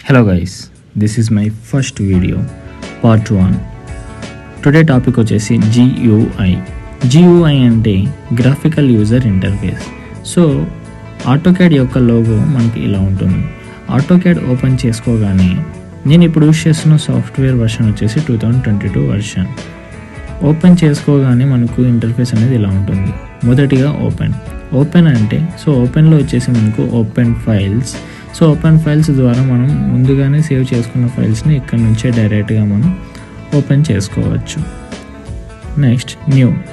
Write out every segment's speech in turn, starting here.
Hello guys, this is my first video, part 1. Today topic వచ్చేసి GUI. GUI అంటే Graphical User Interface. So AutoCAD యొక్క logo మనకి ఇలా ఉంటుంది. AutoCAD ఓపెన్ చేసుకోగానే నేను ఇప్పుడు యూస్ చేస్తున్న సాఫ్ట్వేర్ వర్షన్ వచ్చేసి 2022 వర్షన్. ఓపెన్ చేసుకోగానే మనకు ఇంటర్ఫేస్ అనేది ఇలా ఉంటుంది. మొదటిగా ఓపెన్ అంటే సో ఓపెన్లో వచ్చేసి మనకు open files. So open files ద్వారా మనం ముందుగానే సేవ్ చేసుకున్న ఫైల్స్ని ఇక్కడ నుంచే డైరెక్ట్గా మనం ఓపెన్ చేసుకోవచ్చు. నెక్స్ట్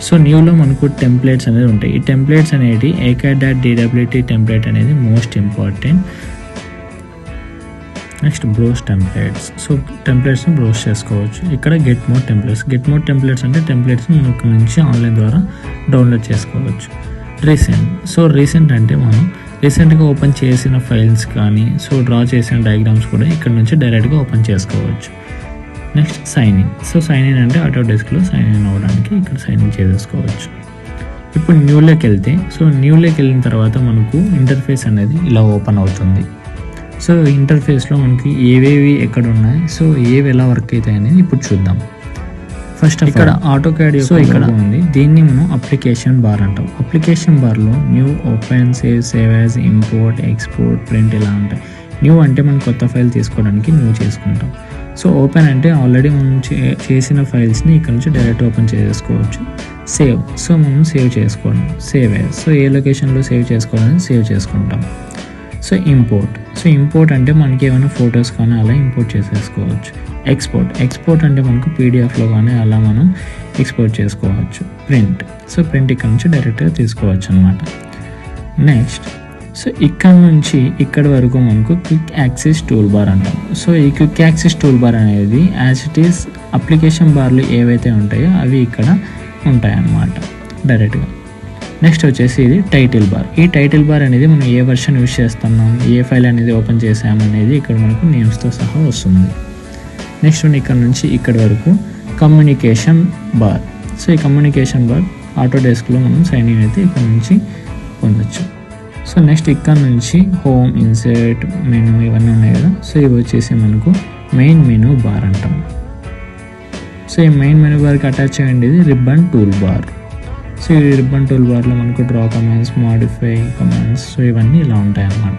సో న్యూలో మనకు టెంప్లెట్స్ అనేది ఉంటాయి. ఈ టెంప్లెట్స్ అనేది AutoCAD.DWT టెంప్లెట్ అనేది most important. Next browse templates. So టెంప్లెట్స్ని బ్రౌజ్ చేసుకోవచ్చు. ఇక్కడ గెట్ మోర్ టెంప్లెట్స్ అంటే టెంప్లెట్స్ని మనం ఇక్కడ నుంచి ఆన్లైన్ ద్వారా డౌన్లోడ్ చేసుకోవచ్చు. రీసెంట్ అంటే మనం రీసెంట్గా ఓపెన్ చేసిన ఫైల్స్ కానీ డ్రా చేసిన డయాగ్రామ్స్ కూడా ఇక్కడ నుంచి డైరెక్ట్గా ఓపెన్ చేసుకోవచ్చు. నెక్స్ట్ సైన్ ఇన్ అంటే ఆటోడెస్క్లో సైన్ ఇన్ అవ్వడానికి ఇక్కడ సైన్ ఇన్ చేసేసుకోవచ్చు. ఇప్పుడు న్యూలోకి వెళ్ళిన తర్వాత మనకు ఇంటర్ఫేస్ అనేది ఇలా ఓపెన్ అవుతుంది. సో ఇంటర్ఫేస్లో మనకి ఏవేవి ఎక్కడ ఉన్నాయి, ఏవి ఎలా వర్క్ అవుతాయి అనేది ఇప్పుడు చూద్దాం. ఫస్ట్ ఇక్కడ AutoCAD ఇక్కడ ఉంది. దీన్ని మనం అప్లికేషన్ బార్ అంటాం. అప్లికేషన్ బార్లో new, open, save as, import, export, print ఇలా ఉంటాయి. న్యూ అంటే మనం కొత్త ఫైల్ తీసుకోవడానికి న్యూ చేసుకుంటాం. సో ఓపెన్ అంటే ఆల్రెడీ మనం చేసిన ఫైల్స్ని ఇక్కడ నుంచి డైరెక్ట్ ఓపెన్ చేసేసుకోవచ్చు. మనం సేవ్ చేసుకోవడం. సేవ్ యాజ్ ఏ లొకేషన్లో సేవ్ చేసుకోవాలని సేవ్ చేసుకుంటాం. ఇంపోర్ట్ అంటే మనకి ఏమైనా ఫొటోస్ కానీ అలా ఇంపోర్ట్ చేసేసుకోవచ్చు. ఎక్స్పోర్ట్ అంటే మనకు పీడిఎఫ్లో కానీ అలా మనం ఎక్స్పోర్ట్ చేసుకోవచ్చు. ప్రింట్ ఇక్కడ నుంచి డైరెక్ట్గా తీసుకోవచ్చు అనమాట. నెక్స్ట్ ఇక్కడ నుంచి ఇక్కడ వరకు మనకు క్విక్ యాక్సెస్ టూల్ బార్ అంటాం. ఈ క్విక్ యాక్సెస్ టూల్ బార్ అనేది యాజ్ ఇట్ ఈస్ అప్లికేషన్ బార్లు ఏవైతే ఉంటాయో అవి ఇక్కడ ఉంటాయన్నమాట డైరెక్ట్గా. నెక్స్ట్ వచ్చేసి ఇది టైటిల్ బార్. ఈ టైటిల్ బార్ అనేది మనం ఏ వర్షన్ యూస్ చేస్తున్నాం, ఏ ఫైల్ అనేది ఓపెన్ చేసాము అనేది ఇక్కడ మనకు నేమ్స్తో సహా వస్తుంది. నెక్స్ట్ ఇక్కడ నుంచి ఇక్కడ వరకు కమ్యూనికేషన్ బార్. ఈ కమ్యూనికేషన్ బార్ ఆటోడెస్క్లో మనం సైన్ ఇన్ అయితే ఇక్కడ నుంచి పొందొచ్చు. నెక్స్ట్ ఇక్కడ నుంచి హోమ్, ఇన్సర్ట్, మెనూ ఇవన్నీ ఉన్నాయి కదా. ఇవి వచ్చేసి మనకు మెయిన్ మెనూ బార్ అంటాం. ఈ మెయిన్ మెనూ బార్కి అటాచ్ అయ్యింది రిబ్బన్ టూల్ బార్. ఈ రిబ్బన్ టూల్ బార్లో మనకు డ్రా కమాండ్స్, మాడిఫై కమాండ్స్ ఇవన్నీ ఇలా ఉంటాయి అన్నమాట.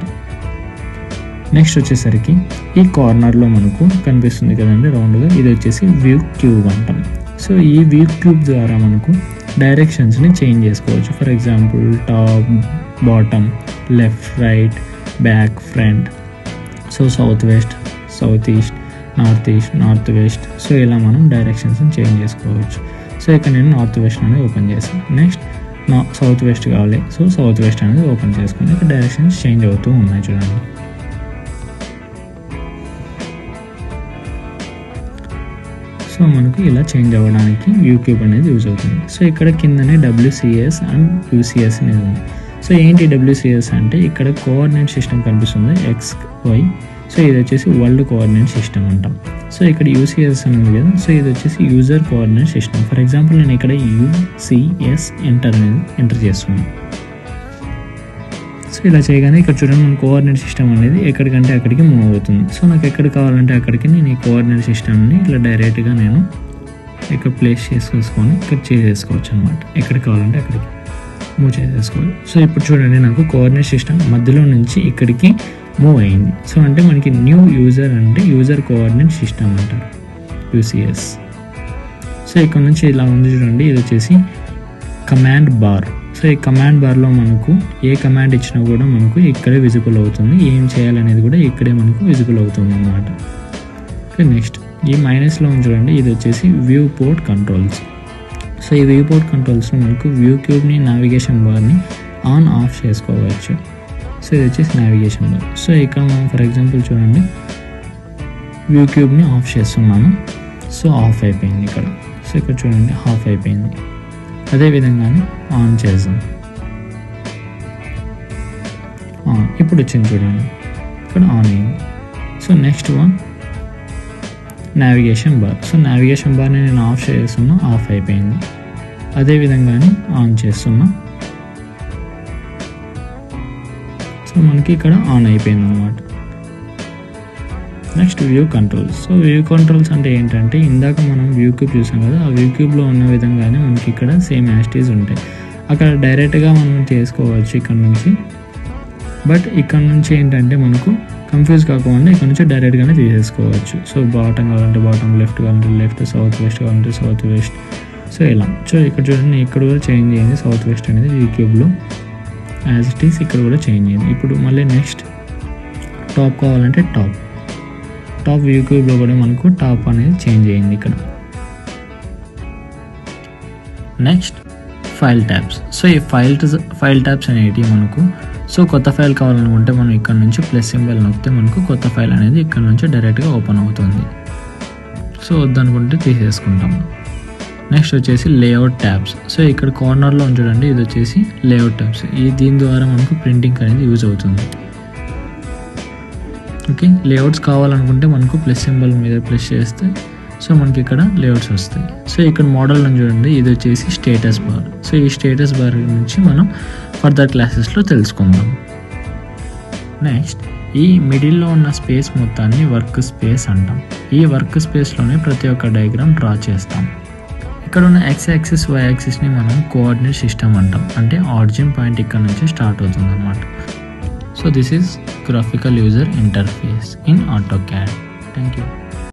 నెక్స్ట్ వచ్చేసరికి ఈ కార్నర్లో మనకు కనిపిస్తుంది కదండి రౌండ్గా, ఇది వచ్చేసి వ్యూ క్యూబ్ అంటాం. ఈ వ్యూ క్యూబ్ ద్వారా మనకు డైరెక్షన్స్ని చేంజ్ చేసుకోవచ్చు. For example top, bottom, left, right, back, front, south west, south east, north west ఇలా మనం డైరెక్షన్స్ని చేంజ్ చేసుకోవచ్చు. ఇక్కడ నేను నార్త్ వెస్ట్ అనేది ఓపెన్ చేస్తాను. నెక్స్ట్ సౌత్ వెస్ట్ కావాలి, సౌత్ వెస్ట్ అనేది ఓపెన్ చేసుకుని ఇక్కడ డైరెక్షన్స్ చేంజ్ అవుతూ ఉన్నాయి చూడండి. మనకు ఇలా చేంజ్ అవ్వడానికి వ్యూ క్యూబ్ అనేది యూజ్ అవుతుంది. ఇక్కడ కిందనే WCS అండ్ UCS అనేది ఉంది. ఏంటి WCS అంటే ఇక్కడ కోఆర్డినేట్ సిస్టమ్ కనిపిస్తుంది, XY. ఇది వచ్చేసి వరల్డ్ కోఆర్డినేట్ సిస్టమ్ అంటాం. ఇక్కడ UCS అనేది కదా, ఇది వచ్చేసి user coordinate system. For example నేను ఇక్కడ UCS ఎంటర్ చేస్తున్నాను. ఇలా చేయగానే ఇక్కడ చూడండి మన కోఆర్డినేట్ సిస్టమ్ అనేది ఎక్కడికంటే అక్కడికి మూవ్ అవుతుంది. నాకు ఎక్కడ కావాలంటే అక్కడికి నేను ఈ కోఆర్డినేట్ సిస్టమ్ని ఇలా డైరెక్ట్గా నేను ఇక్కడ ప్లేస్ చేసుకొని ఇక్కడ చేసేసుకోవచ్చు అనమాట. ఎక్కడ కావాలంటే అక్కడికి మూవ్ చేసేసుకోవాలి. ఇప్పుడు చూడండి నాకు కోఆర్డినేట్ సిస్టమ్ మధ్యలో నుంచి ఇక్కడికి మూవ్ అయింది. అంటే మనకి న్యూ యూజర్ అంటే యూజర్ కోఆర్డినేట్ సిస్టమ్ అంటారు, UCS. ఇక్కడ నుంచి ఇలా ఉంది చూడండి, ఇది వచ్చేసి కమాండ్ బార్. ఈ కమాండ్ బార్లో మనకు ఏ కమాండ్ ఇచ్చినా కూడా మనకు ఇక్కడే విజిబుల్ అవుతుంది. ఏం చేయాలనేది కూడా ఇక్కడే మనకు విజిబుల్ అవుతుంది అన్నమాట. నెక్స్ట్ ఈ మైనస్లో చూడండి, ఇది వచ్చేసి వ్యూ పోర్ట్ కంట్రోల్స్. ఈ వ్యూ పోర్ట్ కంట్రోల్స్లో మనకు view క్యూబ్ని, navigation Barhni on off చేసుకోవచ్చు. ఇది వచ్చేసి నావిగేషన్ బార్. ఇక్కడ మనం ఫర్ ఎగ్జాంపుల్ చూడండి వ్యూ క్యూబ్ని ఆఫ్ చేస్తున్నాను. ఆఫ్ అయిపోయింది ఇక్కడ. ఇక్కడ చూడండి ఆఫ్ అయిపోయింది. అదేవిధంగానే ఆన్ చేద్దాం. ఇప్పుడు వచ్చింది చూడండి, ఇక్కడ ఆన్ అయింది. Next one navigation bar. Navigation బార్ని నేను ఆఫ్ చేస్తున్నా, ఆఫ్ అయిపోయింది. అదేవిధంగానే ఆన్ చేస్తున్నా. మనకి ఇక్కడ ఆన్ అయిపోయింది అనమాట. Next view controls. So view controls అంటే ఏంటంటే ఇందాక మనం వ్యూ క్యూబ్ చూసాం కదా, ఆ వ్యూ క్యూబ్లో ఉన్న విధంగానే మనకి ఇక్కడ సేమ్ యాస్టీస్ ఉంటాయి. అక్కడ డైరెక్ట్గా మనం చేసుకోవచ్చు ఇక్కడ నుంచి, బట్ ఇక్కడ నుంచి ఏంటంటే మనకు కన్ఫ్యూజ్ కాకుండా ఇక్కడ నుంచి డైరెక్ట్గానే తీసేసుకోవచ్చు. సో బాటమ్ కావాలంటే బాటమ్, లెఫ్ట్ కావాలంటే లెఫ్ట్, సౌత్ వెస్ట్ కావాలంటే సౌత్ వెస్ట్. సో ఇలా. సో ఇక్కడ చూడండి, ఇక్కడ కూడా చేంజ్ అయ్యింది సౌత్ వెస్ట్ అనేది వ్యూ క్యూబ్లో యాజ్ ఇట్ ఈస్. ఇక్కడ కూడా చేంజ్ అయ్యింది. ఇప్పుడు మళ్ళీ నెక్స్ట్ టాప్ కావాలంటే టాప్ వ్యూ క్యూబ్లో కూడా మనకు టాప్ అనేది చేంజ్ అయ్యింది ఇక్కడ. Next file tabs. సో ఈ ఫైల్ ట్యాబ్స్ అనేవి మనకు, సో కొత్త ఫైల్ కావాలనుకుంటే మనం ఇక్కడ నుంచి ప్లస్ సింబల్ నొక్కితే మనకు కొత్త ఫైల్ అనేది ఇక్కడ నుంచి డైరెక్ట్గా ఓపెన్ అవుతుంది. సో వద్దనుకుంటే తీసేసుకుంటాము. నెక్స్ట్ వచ్చేసి లేఅవుట్ ట్యాబ్స్. సో ఇక్కడ కార్నర్లో చూడండి, ఇది వచ్చేసి లేఅవుట్ ట్యాబ్స్. దీని ద్వారా మనకు ప్రింటింగ్ అనేది యూజ్ అవుతుంది. ఓకే, లేఅవుట్స్ కావాలనుకుంటే మనకు ప్లస్ సింబల్ మీద ప్రెస్ చేస్తే సో మనకి ఇక్కడ లేఅవుట్స్ వస్తాయి. సో ఇక్కడ మోడల్ చూడండి, ఇది వచ్చేసి స్టేటస్ బార్. సో ఈ స్టేటస్ బార్ నుంచి మనం ఫర్దర్ క్లాసెస్లో తెలుసుకుందాం. నెక్స్ట్ ఈ మిడిల్లో ఉన్న స్పేస్ మొత్తాన్ని వర్క్ స్పేస్ అంటాం. ఈ వర్క్ స్పేస్లోనే ప్రతి ఒక్క డయాగ్రామ్ డ్రా చేస్తాం. ఇక్కడ ఉన్న ఎక్స్ యాక్సిస్, వై యాక్సిస్ని మనం కోఆర్డినేట్ సిస్టమ్ అంటాం. అంటే ఆరిజిన్ పాయింట్ ఇక్కడ నుంచి స్టార్ట్ అవుతుంది అన్నమాట. So this is Graphical User Interface in AutoCAD. Thank you.